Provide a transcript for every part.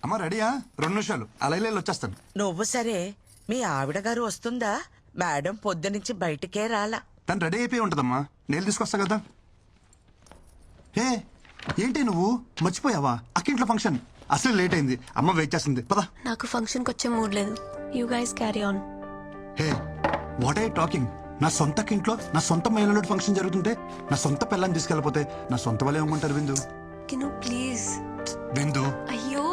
అమ్మ రెడీయా? 2 నిమిషాలు అలా వచ్చేస్తాను. నువ్వు సరే, మీ ఆవిడ గారు వస్తుందా? మేడం పొద్దునుంచి బయటికే రాలా. తను రెడీ అయిపోయి ఉంటదమ్మా, నేను తీసుకొస్తా కదా. హే ఏంటి నువ్వు మర్చిపోయావా? అక్కింట్లో ఫంక్షన్ అసలు లేట్ అయింది, అమ్మ వెయిట్ చేస్తుంది. పదా. నాకు ఫంక్షన్కి వచ్చే మూడ్ లేదు. You guys carry on. Hey what are you talking? నా సొంత ఇంట్లో నా సొంత మహిళలో ఫంక్షన్ జరుగుతుంటే నా సొంత పిల్లని తీసుకెళ్ళిపోతే నా సొంత వాళ్ళు ఏమంటారు? విందు కెన్ యు ప్లీజ్? విందు అయ్యో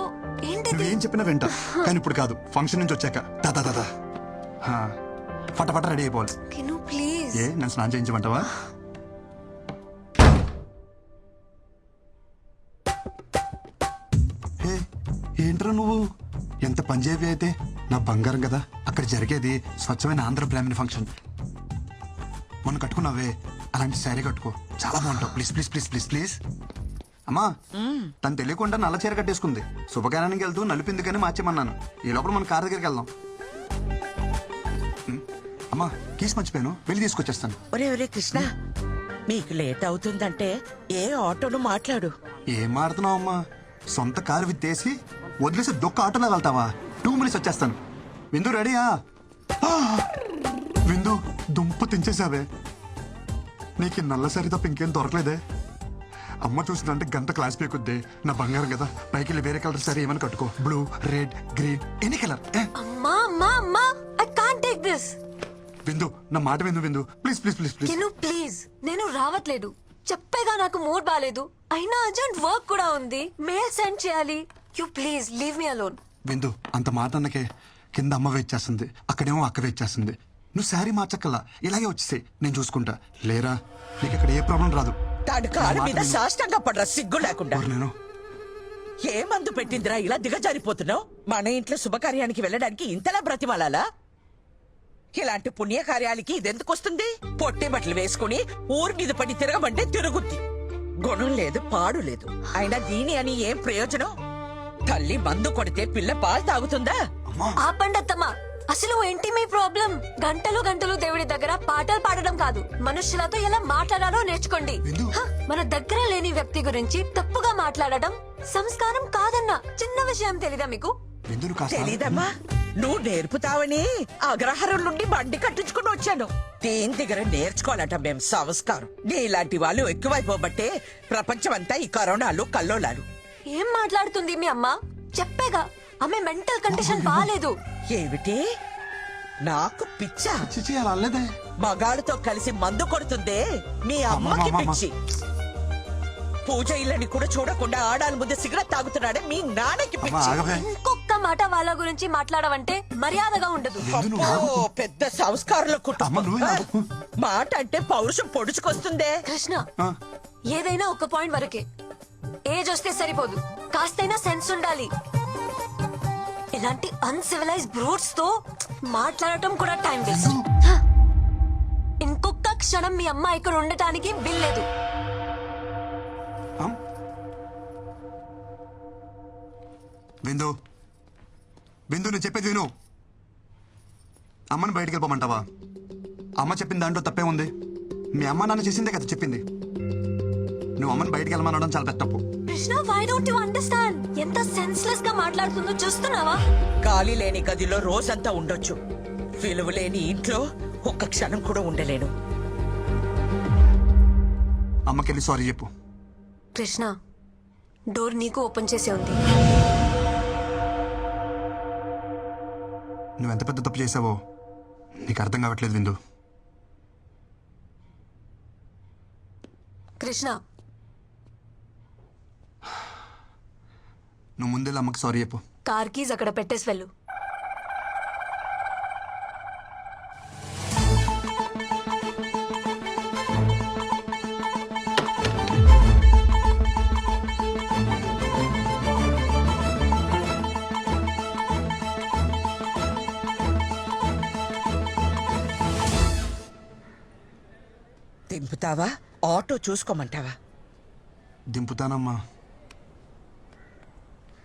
ఏంటిది? నువ్వేం చెప్పినా వింటా, కానీ ఇప్పుడు కాదు, ఫంక్షన్ నుంచి వచ్చాక. దాదా దాదా ఫటాఫట రెడీ అయిపోవాలి. Can you please? ఏ నన్ను స్నానం చేయించమంటావా? హే ఏంట్రా నువ్వు ఎంత పంజాబీ అయితే నా బంగారం కదా. అక్కడ జరిగేది స్వచ్ఛమైన ఆంధ్ర బ్రాహ్మణ ఫంక్షన్. మొన్న కట్టుకున్నావే అలాంటి శారీ కట్టుకో, చాలా బాగుంటావు. Please please please please please. అమ్మా తను తెలియకుండా నల్ల చీర కట్టేసుకుంది. శుభకార్యానికి వెళ్తూ నలిపిందుకని మార్చేమన్నాను. ఈ లోపల మన కార్ దగ్గరికి వెళ్దాం. అమ్మా కీస్ మర్చిపోయాను, వెళ్ళి తీసుకొచ్చేస్తాను. ఒరే ఒరే కృష్ణ, మీకు లేట్ అవుతుందంటే ఏ ఆటోను మాట్లాడు. ఏం మాడుతున్నావు అమ్మా? సొంత కారు విత్తేసి వదిలేసి దొక్క ఆటోలో వెళ్తావా? 2 మినిట్స్ వచ్చేస్తాను. విందు రెడీయా? విందు దుంప తించేసావే. నీకు నల్ల సరి తప్ప ఇంకేం దొరకలేదే. అమ్మ చూసిందంటే గంట క్లాస్ పీకుద్ది. నా బంగారం కదా, పైకి వెళ్ళి వేరే కలర్ సరే ఏమని కట్టుకో. Blue, red, green, any colour. అమ్మా అమ్మా అమ్మా, ఐ కాంట్ టేక్ దిస్. విందు నా మాట విందు. విందు please please please please. Can you please? నేను రావట్లేదు, చెప్పేగా నాకు మూడ్ బాలేదు. అయినా అర్జెంట్ వర్క్ కూడా ఉంది, మెయిల్ సెండ్ చేయాలి. You please leave me alone. విందు అంత మాట అన్నకే కింద అమ్మ వెయిట్ చేస్తుంది, అక్కడేమో అక్క వెయిట్ చేస్తుంది. నువ్వు శారీ మార్చక్కల్లా ఇలాగే వచ్చేసాయి, నేను చూసుకుంటా. లేరా నీకు ఇక్కడ ఏ ప్రాబ్లం రాదు. దాని కాళ్ళ మీద సాష్టంగా పడరా సిగ్గు లేకుండా. నేను ఏ మందు పెట్టిందిరా ఇలా దిగజారిపోతున్నావు? మన ఇంట్లో శుభకార్యానికి వెళ్ళడానికి ఇంతలా బ్రతిమాలాలా? ఇలాంటి పుణ్యకార్యాలకి ఇదెందుకు వస్తుంది? పొట్టి బట్టలు వేసుకుని ఊరి మీద పడి తిరగమంటే తిరుగుద్ది. గుణం లేదు, పాడు లేదు. అయినా దీని అని ఏం ప్రయోజనం? తల్లి మందు కొడితే పిల్ల పాలు తాగుతుందా? ఆపండత్తమ్మా, అసలు ఏంటి మీ ప్రాబ్లం? గంటలు గంటలు దేవుడి దగ్గర పాటలు పాడడం కాదు, మనుషులతో ఎలా మాట్లాడాలో నేర్చుకోండి. మన దగ్గర లేని వ్యక్తి గురించి తప్పుగా మాట్లాడడం సంస్కారం కాదన్న చిన్న విషయం తెలీదా మీకు? తెలీదమ్మా, నువ్వు నేర్పుతావని అగ్రహారం నుండి బండి కట్టించుకుని వచ్చాను. దేని దగ్గర నేర్చుకోవాలట మేం సంస్కారం. నీలాంటి వాళ్ళు ఎక్కువైపోబట్టే ప్రపంచమంతా ఈ కరోనాలు కల్లోలాలు. ఏం మాట్లాడుతుంది మీ అమ్మ? చెప్పేగా ఆమె మెంటల్ కండిషన్ బాలేదు. ఏమిటి నాకు పిచ్చా? చిచి అలా అల్లేదే. మగాడితో కలిసి మందు కొడుతుందే మీ అమ్మకి పిచ్చి. పూజ ఇళ్ళని కూడా చూడకుండా ఆడాల ముందు సిగరెట్ తాగుతున్నాడే మీ నాన్నకి పిచ్చి. ఇంకొక మాట వాళ్ళ గురించి మాట్లాడవంటే మర్యాదగా ఉండదు. పెద్ద సంస్కారంలో కుటుంబం. మాట అంటే పౌరుషం పొడుచుకొస్తుందే. కృష్ణ, ఏదైనా ఒక పాయింట్ వరకే. ఏజ్ వస్తే సరిపోదు, కాస్తైనా సెన్స్ ఉండాలి. ఇలాంటి అన్సివిలైజ్ బ్రూట్స్ తో మాట్లాడటం కూడా టైం వేస్ట్. ఇంకొక క్షణం మీ అమ్మ ఇక్కడ ఉండటానికి వీల్లేదు. విందు విందు నేను చెప్పేది విను. అమ్మని బయటికి వెళ్ళిపోమంటావా? అమ్మ చెప్పిన దాంట్లో తప్పే ఉంది. మీ అమ్మ నాన్న చేసిందే కదా చెప్పింది. నువ్వు అమ్మని బయటికి వెళ్ళమనడం చాలా పెద్ద తప్పు. Krishna, why don't you understand? ఎంత సెన్స్లెస్ గా మాట్లాడుతుందో చూస్తున్నావా? గాలి లేని గదిలో రోజంతా ఉండొచ్చు, విలువ లేని ఇంట్లో ఒక్క క్షణం కూడా ఉండలేను. అమ్మకెళ్ళి సారీ చెప్పు. కృష్ణ, డోర్ నీకు ఓపెన్ చేసే ఉంది. నువ్వెంత పెద్ద తప్పు చేసావో నీకు అర్థం కావట్లేదు విందు. కృష్ణ, నువ్వు ముందెళ్ళి అమ్మకి సారీ చెప్పు. కార్ కీజ్ అక్కడ పెట్టేసి వెళ్ళు. దింపుతావా? ఆటో చూసుకోమంటావా? దింపుతానమ్మా.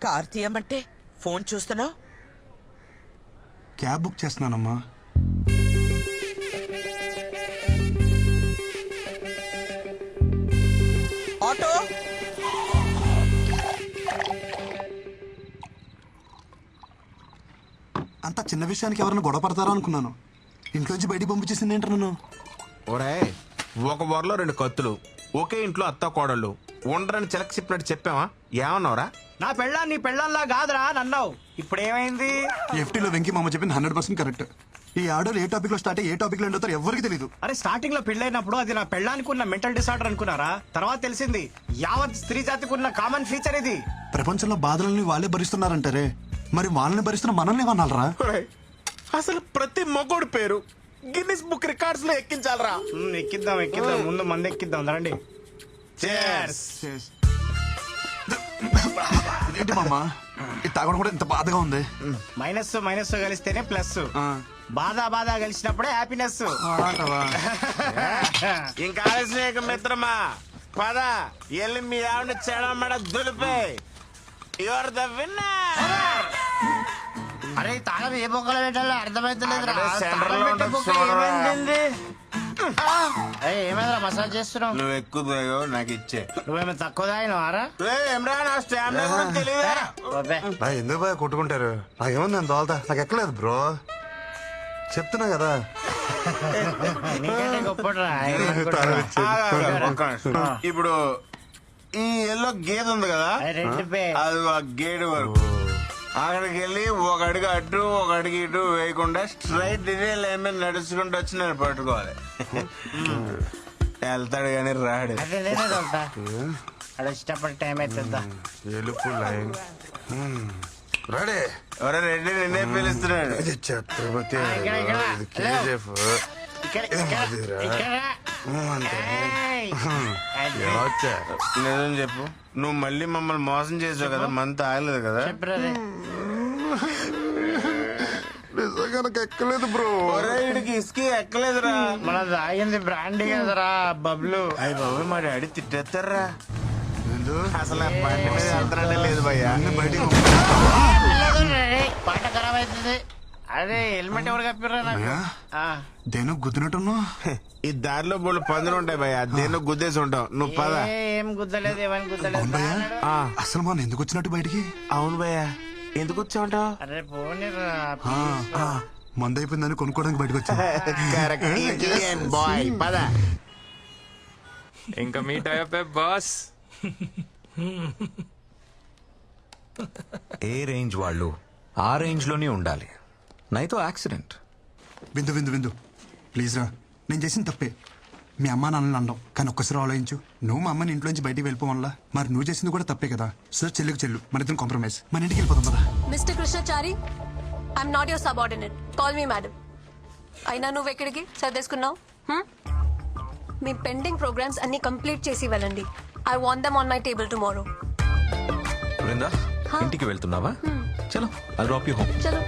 కార్ తీయమంటే ఫోన్ చూస్తున్నావు. క్యాబ్ బుక్ చేస్తున్నానమ్మా. ఆటో అంత చిన్న విషయానికి ఎవరైనా గొడవ పడతారా అనుకున్నాను. ఇంట్లోంచి బయటికి పంపించేసింది ఏంటి నన్ను? ఒరే, ఒక వరలో 2 కత్తులు, ఒకే ఇంట్లో అత్త కోడళ్ళు ఉండరని చిలక చెప్పినట్టు చెప్పావా? ఏమన్నావురా? నా పెళ్ళాం నీ పెళ్ళంలా కాదురా నన్నావు. ఇప్పుడు ఏమైంది? ఎఫ్టీలో వెంకీ మామ చెప్పింది 100% కరెక్ట్. ఈ ఆర్డర్ ఏ టాపిక్ లో స్టార్ట్ అయ్యి ఏ టాపిక్ లో ఎండవుతారో ఎవరికి తెలియదు. అరే స్టార్టింగ్ లో పెళ్ళైనప్పుడు అది నా పెళ్ళానికి ఉన్న మెంటల్ డిసార్డర్ అనుకున్నారా? తర్వాత తెలిసింది యావత్ స్త్రీ జాతికి ఉన్న కామన్ ఫీచర్ ఇది. ప్రపంచంలో బాధలని వాళ్ళే భరిస్తున్నారంటారే, మరి వాళ్ళని భరిస్తున్న మనల్ని ఏమన్నారా? ఒరేయ్, అసలు ప్రతి మగోడి పేరు గిన్నిస్ బుక్ రికార్డ్స్ లో ఎక్కించాలరా. ఎక్కిద్దాం ముందు మంది ఎక్కిద్దాం రండి. Cheers. ఏంటి మామ ఇది తాగడం కూడా ఇంత బాధగా ఉంది? మైనస్ కలిస్తేనే ప్లస్. బాధ కలిసినప్పుడే హ్యాపీనెస్. ఇంకా ఆలస్యం మిత్రమా, పద ఎల్లి మీ ఆవిడ చెడమడ దులిపే. Your the winner. అరే తాగదు ఏ బొక్కలు పెట్టాలో అర్థమైతలేదు. ఏమైనా మసాజ్ చేస్తున్నావు? నువ్వు ఎక్కువ నాకు ఇచ్చే. నువ్వేమో తక్కువ తాగినవారా? ఎందుకు బాగా కొట్టుకుంటారు? నాకేముంది నేను తోలుతా, నాకు ఎక్కలేదు బ్రో, చెప్తున్నా కదా. నీకంటే గొప్పరా. ఇప్పుడు ఈ ఎల్లో గేదె ఉంది కదా, అది ఆ గేడు వరకు అక్కడికి వెళ్ళి ఒక అడుగు అటు ఒక అడుగు ఇటు వేయకుండా స్ట్రైట్ ఇదే లైన్ మీద నడుచుకుంటూ వచ్చి నేను పట్టుకోవాలి. వెళ్తాడు కానీ రాడు. అదే నేనే తోలుతా. అది వచ్చేటప్పుడు టైం అవుతుందా? ఎలుపు లైన్ రెడీ. ఎవరో రెడ్డి నిన్నే పిలుస్తున్నాడు. ఛత్రపతి నిజం చెప్పు, నువ్వు మళ్ళీ మమ్మల్ని మోసం చేసావు కదా, మంత్ ఆగలేదు కదా? నిజంగా నాకు ఎక్కలేదు బ్రో. ఇడికి ఇసుకి ఎక్కలేదురా. మన తాగింది బ్రాండీ కదరా బబ్లు. అయ్యి బాబు మా డాడీ తిట్టేస్తారా? అసలు ఆ బండి మీద వెళ్తానే లేదు భయ్యా. పాట ఖరాబ్ అవుతుంది. అదే హెల్మెట్ ఎవరు కప్పిర్రా నాకు? దేని గుద్దినట్టున్నా? ఈ దారిలో బోళ్ళు పందులు ఉంటాయి భయ్యా, దేని గుద్దేసి ఉంటావు. నువ్వు పద. ఏం గుద్దలేదు, ఏమని గుద్దలేదు. అసలు మనం ఎందుకు వచ్చినట్టు బయటికి? అవును భయ్యా, ఎందుకు వచ్చావుంటావు? అరే పోనీరా. మందు అయిపోయిందని కొనుక్కోవడానికి బయటకు వచ్చా. బాయ్ పద. ఇంకా మీట్ అయ్యే బాస్. ఏ రేంజ్ వాళ్ళు ఆ రేంజ్ లోనే ఉండాలి. నైతో యాక్సిడెంట్. విందు విందు విందు ప్లీజ్ రా, నేను చేసిన తప్పే. మీ అమ్మ నాన్నని అనడం, కానీ ఒక్కసారి ఆలోచించు. నువ్వు మా అమ్మని ఇంట్లోంచి బయటికి వెళ్ళిపోవాలా, మరి నువ్వు చేసింది కూడా తప్పే కదా. సో చెల్లుకు చెల్లు, మన ఇద్దరం కాంప్రమైజ్, మన ఇంటికి వెళ్ళిపోదాం కదా. Mister Krishnachari, I'm not your subordinate. Call me madam. అయినా నువ్వు ఎక్కడికి సర్దేసుకున్నావు? మీ పెండింగ్ ప్రోగ్రామ్స్ అన్ని కంప్లీట్ చేసి వెళ్ళండి. I want them on my table tomorrow. Brinda, ఇంటికి వెళ్తున్నావా? చలో, ఐ డ్రాప్ యూ హోమ్. చలో.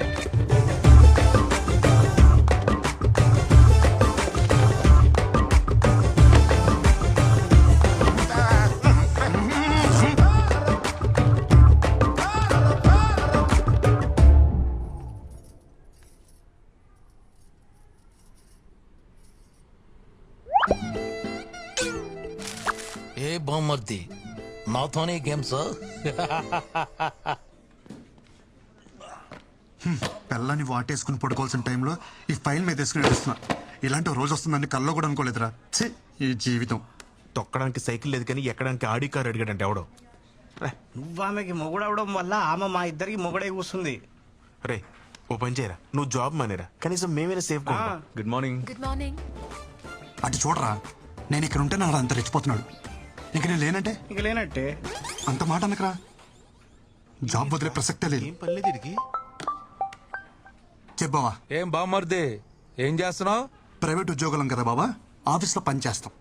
ఏ బామ్మర్ది, నాతోనే గేమ్స్? పిల్లని వాటేసుకుని పడుకోవాల్సిన టైంలో ఈ ఫైల్ మీద వేసుకుని నడుస్తున్నా. ఇలాంటి రోజు వస్తుందని కల్లో కూడా అనుకోలేదురా. ఛీ, ఈ జీవితం. తొక్కడానికి సైకిల్ లేదు కానీ ఎక్కడానికి ఆడి కారు అడిగాడంటే ఎవడో. నువ్వు ఆమెకి మొగుడవడం వల్ల ఆమె మా ఇద్దరికి మొగుడే కూస్తుంది. రే ఓ పని చేయరా, నువ్వు జాబ్ మానేరా, కనీసం మేమైనా safe. Good morning. Good morning. అటు చూడరా, నేను ఇక్కడ ఉంటే నాడు అంత రెచ్చిపోతున్నాడు. ఇంక నేను లేనంటే ఇక లేనట్టే. అంత మాట అనకరా. జాబ్ వదిలే ప్రసక్తే లేదు. ఏం పర్లేదు ఇడికి. చెప్పావా? ఏం బామ్మర్ది, ఏం చేస్తున్నావు? ప్రైవేట్ ఉద్యోగులం కదా బాబా, ఆఫీస్లో పని చేస్తాం.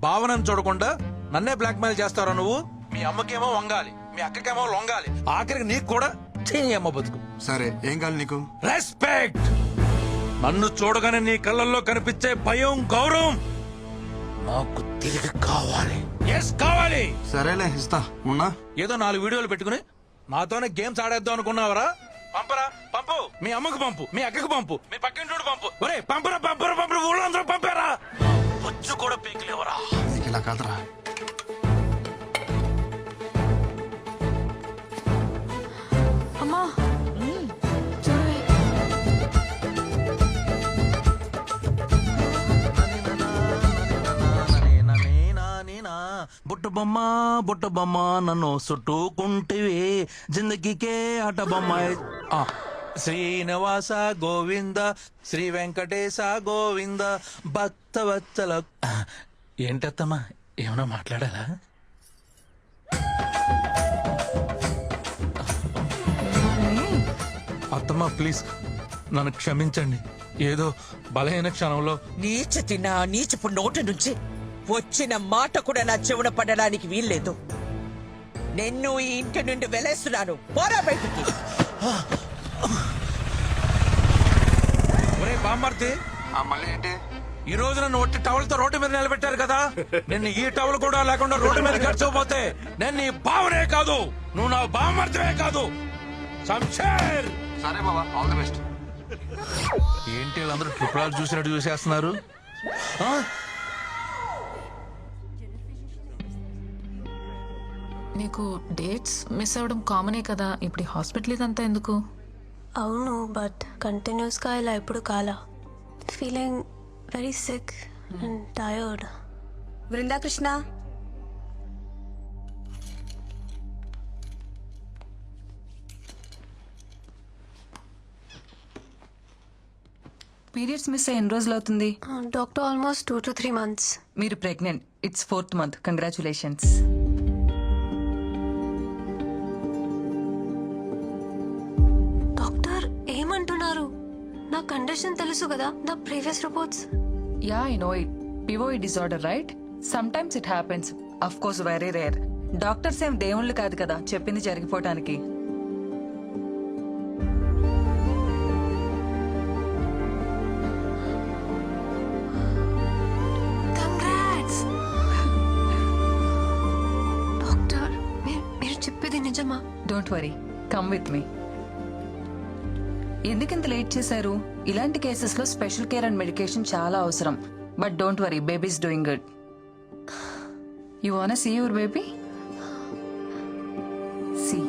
భావనను చూడకుండా నన్నే బ్లాక్ మెయిల్ చేస్తారా నువ్వు? మీ అమ్మకేమో వంగాలి, మీ అక్కకేమో లొంగాలి, ఆఖరికి నీకు కూడా చేయి అమ్మ బతుకు. సరే ఏం కావాలి నీకు? రెస్పెక్ట్. నన్ను చూడగానే నీ కళ్ళల్లో కనిపించే భయం, గౌరవం నాకు తిరిగి కావాలి. ఎస్ కావాలి. సరేలే ఇస్తా, ఉన్నా. ఏదో 4 వీడియోలు పెట్టుకుని నాతోనే గేమ్స్ ఆడేద్దాం అనుకున్నావరా? పంపరా, పంపు. మీ అమ్మకు పంపు, మీ అక్కకు పంపు, మీ పక్కింటోడు పంపు. ఒరే పంపరా పంపరా పంపరా, ఊళ్ళో అందరూ పంపారా. బొచ్చు కూడా పీకలేవరా. నీకు ఇలా కాదురా. అమ్మా చూడవే. బొమ్మ బుట్ట బొమ్మ నన్ను చుట్టుకుంటివి జిందగీకే ఆట బొమ్మ. ఆ, శ్రీనివాస గోవింద శ్రీ వెంకటేశ గోవింద భక్తవత్సల. ఏంటత్తమ్మా ఏమన్నా మాట్లాడాలా? అత్తమ్మా ప్లీజ్ నన్ను క్షమించండి. ఏదో బలహీన క్షణంలో నీచపు నోటి నుంచి వచ్చిన మాట కూడా నా చెవున పడడానికి వీల్లేదు. నిన్ను ఈ ఇంటి నుండి వెలేస్తున్నాను. పోరా బయటికి. ఒరే బామ్మర్తి, మళ్ళీ ఏంటి? ఈ రోజు నన్ను ఒట్టి టవల్తో రోడ్డు మీద నిలబెట్టారు కదా, నేను ఈ టవల్ కూడా లేకుండా రోడ్డు మీద గడిచిపోతే నేను నీ బావనే కాదు, నువ్వు నా బామ్మర్తివే కాదు. శంషేర్. సరే బాబా, ఆల్ ది బెస్ట్. ఏంటి వీళ్ళందరూ ట్రిపుల్ చూసినట్టు చూసేస్తున్నారు? ఆ? నీకు డేట్స్ మిస్ అవ్వడం కామనే కదా, ఇప్పుడు హాస్పిటల్ ఇదంతా ఎందుకు? అవును, బట్ కంటిన్యూస్ గా ఇలా ఎప్పుడు కాలా. Feeling very sick and tired. Brindakrishna, periods miss అయ్యి ఎన్ని రోజులు అవుతుంది? Doctor almost 2 to 3 months. మీరు pregnant. It's 4th month. Congratulations. Doctor ఏమంటున్నారు? నా కండిషన్ తెలుసు కదా, నా previous reports. Yeah I know it. PCOD disorder right? Sometimes it happens. Of course very rare. Doctors ఏం దేవుళ్ళు కాదు కదా చెప్పింది జరిగిపోవటానికి. Congrats doctor. మీరు చెప్పేది నిజమా? Don't worry, come with me. ఎందుకింత లేట్ చేశారు? ఇలాంటి కేసెస్ లో స్పెషల్ కేర్ అండ్ మెడికేషన్ చాలా అవసరం. But don't worry, baby's doing good. You want see your baby? See.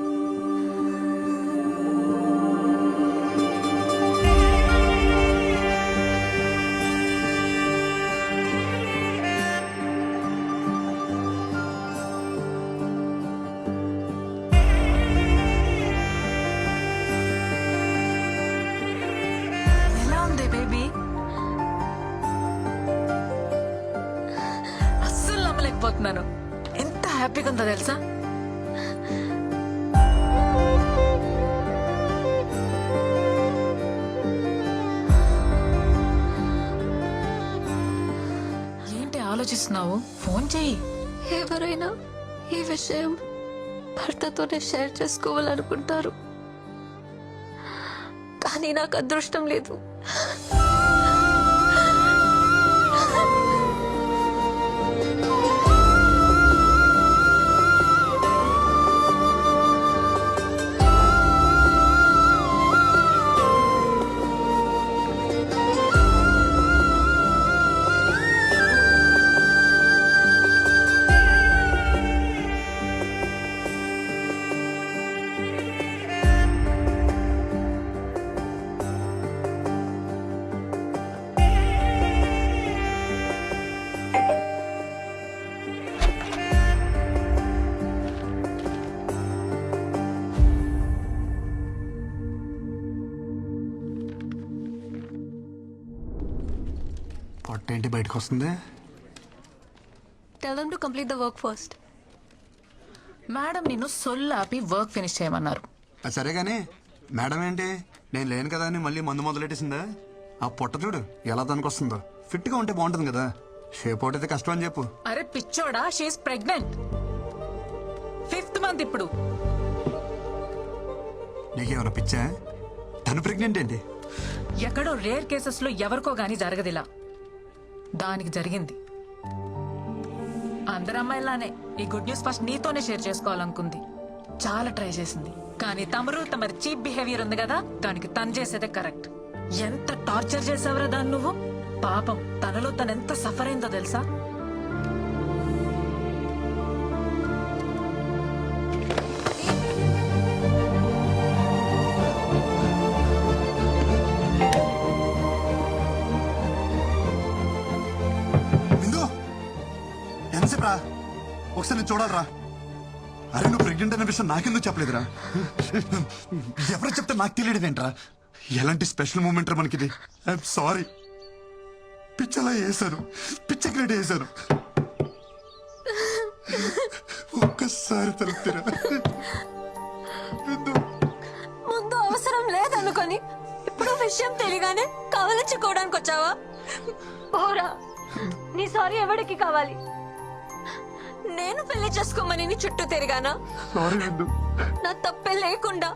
ఎలా ఉంది బేబీ? అస్సలు నమ్మలేకపోతున్నాను. ఎంత హ్యాపీగా ఉందో తెలుసా? ఏంటి ఆలోచిస్తున్నావు? ఫోన్ చెయ్యి. ఎవరైనా ఈ విషయం భర్తతోనే షేర్ చేసుకోవాలనుకుంటారు, కానీ నాకు అదృష్టం లేదు. పొట్టేంటి బయటకు వస్తుంది? Tell them to complete the work first. Madam నిన్ను సొల్లాపి వర్క్ ఫినిష్ చేయమన్నారు. అది సరే గానీ మేడం ఏంటి, నేను లేను కదా అని మళ్ళీ మందు మొదలెట్టేసిందా? ఆ పొట్ట చూడు ఎలా దానికి వస్తుందో. ఫిట్ గా ఉంటే బాగుంటుంది కదా, షేప్ అవుట్ అయితే కష్టం అని చెప్పు. అరే పిచ్చోడా, షీఈస్ ప్రెగ్నెంట్. 5th month ఇప్పుడు. నీకేమైనా పిచ్చా? తను ప్రెగ్నెంట్ ఏంటి? ఎక్కడో రేర్ కేసెస్ లో ఎవరికో గానీ జరగదిలా. దానికి జరిగింది. అందరు అమ్మాయిలానే ఈ గుడ్ న్యూస్ ఫస్ట్ నీతోనే షేర్ చేసుకోవాలనుకుంది. చాలా ట్రై చేసింది, కానీ తమరి చీప్ బిహేవియర్ ఉంది కదా, దానికి తను చేసేదే కరెక్ట్. ఎంత టార్చర్ చేసావరా దాన్ని నువ్వు. పాపం తనలో తను ఎంత సఫర్ అయిందో తెలుసా? బిందు ఎంతసేపు రా? ఒకసారి నేను చూడాలరా. అరే నువ్వు ప్రెగ్నెంట్ అనే విషయం నాకెందుకు చెప్పలేదురా? ఎవరు చెప్తే నాకు తెలియదేంట్రా? ఎలాంటి స్పెషల్ మూమెంట్ రా మనకిది. I'm sorry. పిచ్చలా వేసాను, పిచ్చకి వేసాను. ఒక్కసారి తలుపుతారా? ముందు అవసరం లేదనుకొని ఇప్పుడు విషయం తెలియగానే కవలించుకోవడానికి వచ్చావా? పోరా, నీ సారీ ఎవరికి కావాలి? నేను పెళ్లి చేసుకోమని నీ చుట్టూ తిరిగానా? సారీ విందు. నా తప్పే లేకుండా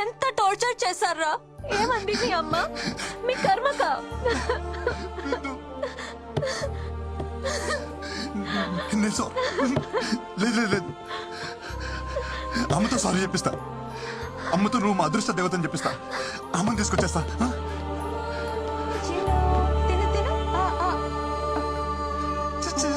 ఎంత టార్చర్ చేశారా? ఏమంది మీ అమ్మ? మీ కర్మకా? లేదు, అమ్మతో సారీ చెప్పిస్తా. అమ్మతో నువ్వు మా అదృష్ట దేవతని చెప్పిస్తా. అమ్మని తీసుకొచ్చేస్తా. తిను తిను. చచ్చా.